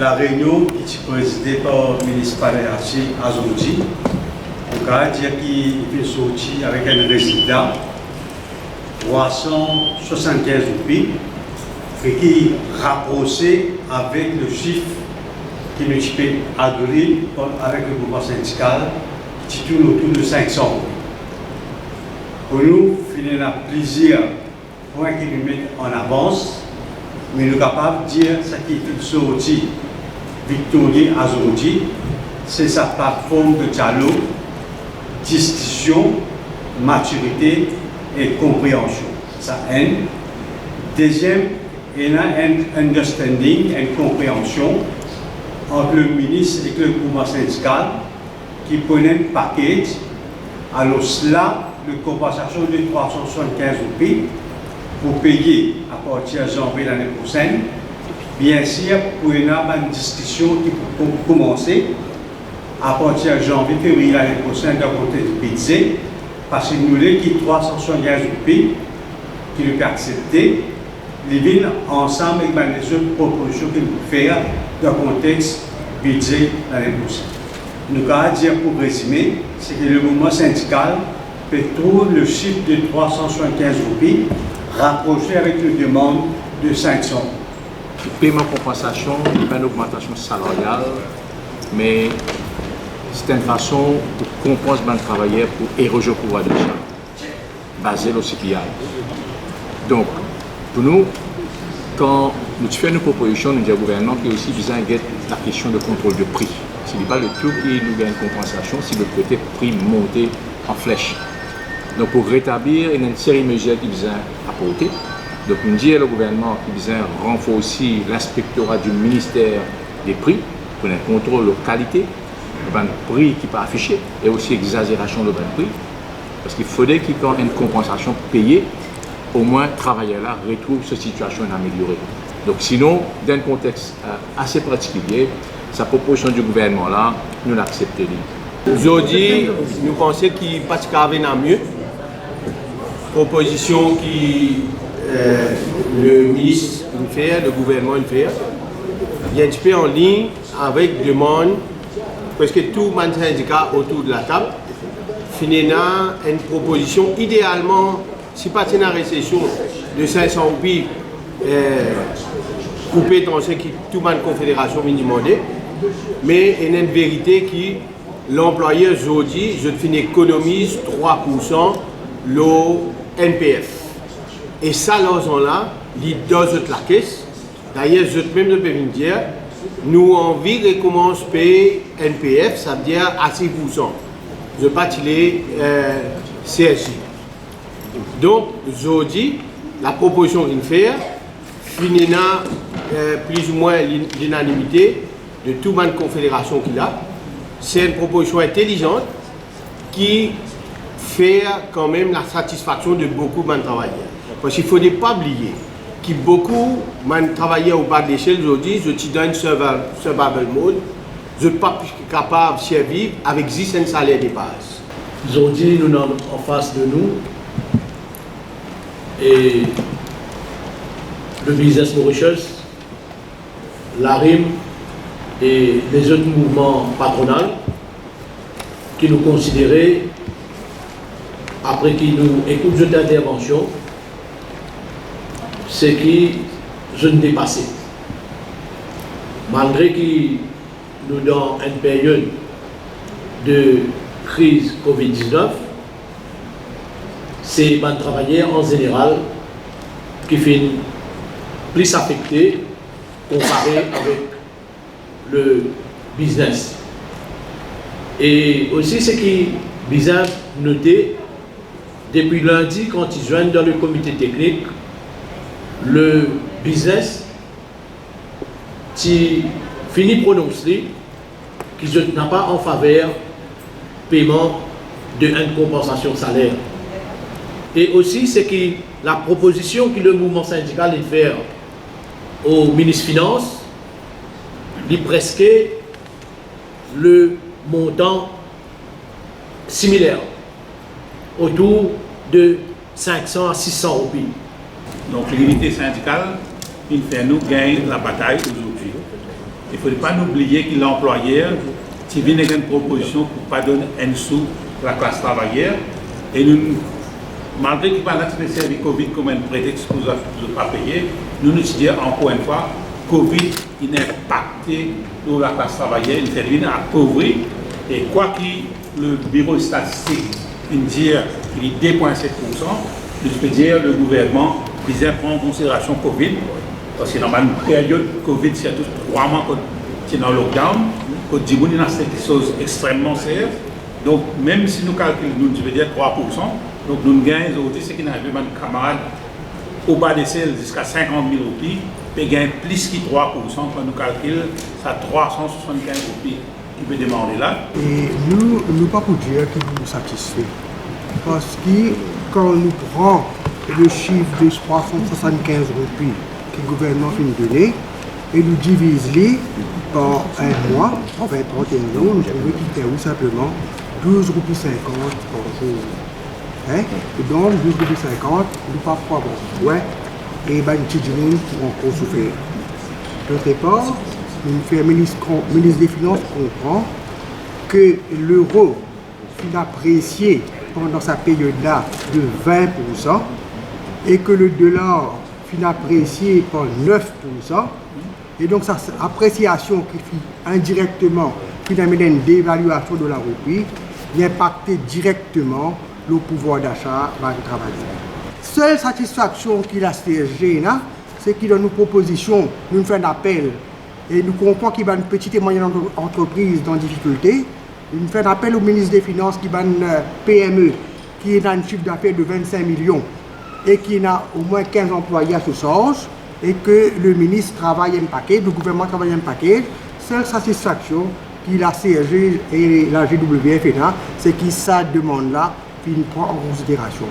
la réunion qui est présidée par le ministre Paléachi Azoudi, on va dire qu'il est sorti avec un résultat 375 roupies et qui est rapproché avec le chiffre qui nous peut adoré avec le mouvement syndical qui tourne autour de 500 roupies. Pour nous, il y a plusieurs points qui nous mettent en avance, mais nous sommes capables de dire ce qui est sorti Victorien Azoudi, c'est sa plateforme de dialogue, discussion, maturité et compréhension. Ça aide. Deuxième, il y a un understanding, une compréhension entre le ministre et le mouvement syndical qui prenait un package. Alors cela, la compensation de 375 roupies pour payer à partir de janvier l'année prochaine. Bien sûr, pour une discussion qui peut commencer à partir de janvier, février l'année prochaine, dans le contexte du budget, parce que nous avons qui 375 roupies qui nous peut accepter, les villes ensemble avec les autres propositions qu'ils peuvent faire dans le contexte budget l'année prochaine. Nous allons dire pour résumer, c'est que le mouvement syndical peut trouver le chiffre de 375 roupies rapproché avec la demande de 500. Le paiement compensation n'est pas une augmentation salariale, mais c'est une façon pour compenser les travailleurs pour éroger le pouvoir d'achat, basé sur le CPI. Donc, pour nous, quand nous faisons une proposition, nous disons au gouvernement qui est aussi visant à la question de contrôle de prix. Ce n'est pas le tout qui nous gagne une compensation, c'est le côté prix monté en flèche. Donc, pour rétablir, il y a une série de mesures qui visent à apporter. Donc, nous disons au gouvernement qui vise à renforcer l'inspectorat du ministère des prix pour un contrôle de qualité, le prix qui n'est pas affiché, et aussi exagération de prix. Parce qu'il faudrait qu'il y ait une compensation payée, au moins les travailleurs là retrouvent cette situation améliorée. Donc, sinon, dans un contexte assez particulier, sa proposition du gouvernement là, nous l'acceptons. Aujourd'hui, nous pensons qu'il n'y a pas de mieux. Proposition qui le ministre fait, le gouvernement fait, il y a un petit peu en ligne avec demande presque tout le syndicat autour de la table. Finalement, une proposition idéalement, si pas une récession de 500 roupies coupée dans ce qui tout le confédération minimum, mais il y a une vérité qui l'employeur aujourd'hui, je économise 3% le NPF. Et ça, là, les deux autres la caisse. D'ailleurs, je même peux dire, nous envie de commencer à payer NPF, ça veut dire à 6%. Je ne pas les CSI. Donc, aujourd'hui, la proposition qu'il fait, finalement, plus ou moins l'unanimité de toute la confédération qu'il a, c'est une proposition intelligente qui fait quand même la satisfaction de beaucoup de travailleurs. Parce qu'il ne faut pas oublier que beaucoup de travailleurs au bas de l'échelle aujourd'hui, je suis dans une survival mode, je ne suis pas capable de survivre avec 10 salaires de base. Aujourd'hui, nous sommes en face de nous et le Business Mauritius, la RIM et les autres mouvements patronaux qui nous considéraient, après qu'ils nous écoutent cette intervention, c'est qui je ne dépassais. Malgré que nous dans une période de crise Covid-19, c'est les travailleurs en général qui sont plus affectés comparé avec le business. Et aussi, ce qui est bizarre de noter, depuis lundi, quand ils joignent dans le comité technique, le business qui finit prononcer qu'il n'a pas en faveur paiement d'une compensation salaire. Et aussi, c'est que la proposition que le mouvement syndical est faire au ministre des Finances, il presque le montant similaire, autour de 500 à 600 roupies. Donc l'unité syndicale, il fait nous gagner la bataille aujourd'hui. il ne faut pas oublier que l'employeur, qui vient avec une proposition pour ne pas donner un sou à la classe travaillère, et nous, malgré qu'il n'y a pas de service Covid comme un prétexte pour ne pas payer, nous nous disons encore une fois, Covid, il a impacté sur la classe travaillère, il fait appauvrir, et quoi que le bureau statistique dit qu'il est 2,7%, je peux dire le gouvernement prend en considération Covid, parce que dans une période Covid, c'est tous 3 mois qui est dans le lockdown, quand dit qu'il y a quelque chose extrêmement sérieux. Donc, même si nous calculons, je veux dire 3%, donc nous gagnons aujourd'hui, c'est qu'il y a un camarade au bas des selles jusqu'à 50 000 roupies, et gagne plus que 3% quand nous calculons, ça 375 roupies qui peut demander là. Et nous pas pour dire que nous sommes satisfaits. Parce que quand on prend le chiffre de 375 roupies que le gouvernement finit de donner, et nous divise par un mois, enfin 31 jours, nous trouvons qu'il fait simplement 12,50 roupies par jour. Hein? Et donc 12,50 roupies, nous pas pour avoir ouais, et ben, nous disons pour encore souffrir. D'autre part, le ministre des Finances comprend que l'euro fut apprécié pendant sa période-là de 20% et que le dollar fut apprécié par 9%. Et donc, cette appréciation qui fit indirectement, qui amène une dévaluation de la roupie, impactait directement le pouvoir d'achat des travailleurs. Seule satisfaction qu'il a CSG, c'est qu'il a une proposition, nous fait un appel, et nous comprenons qu'il y a une petite et moyenne entreprise dans difficulté. Nous fait un appel au ministre des Finances qui a une PME qui est dans un chiffre d'affaires de 25 millions et qui a au moins 15 employés à ce sens, et que le ministre travaille un paquet, le gouvernement travaille un paquet. Seule satisfaction qu'il a CSG et la GWF, c'est que sa demande-là, il prend en considération.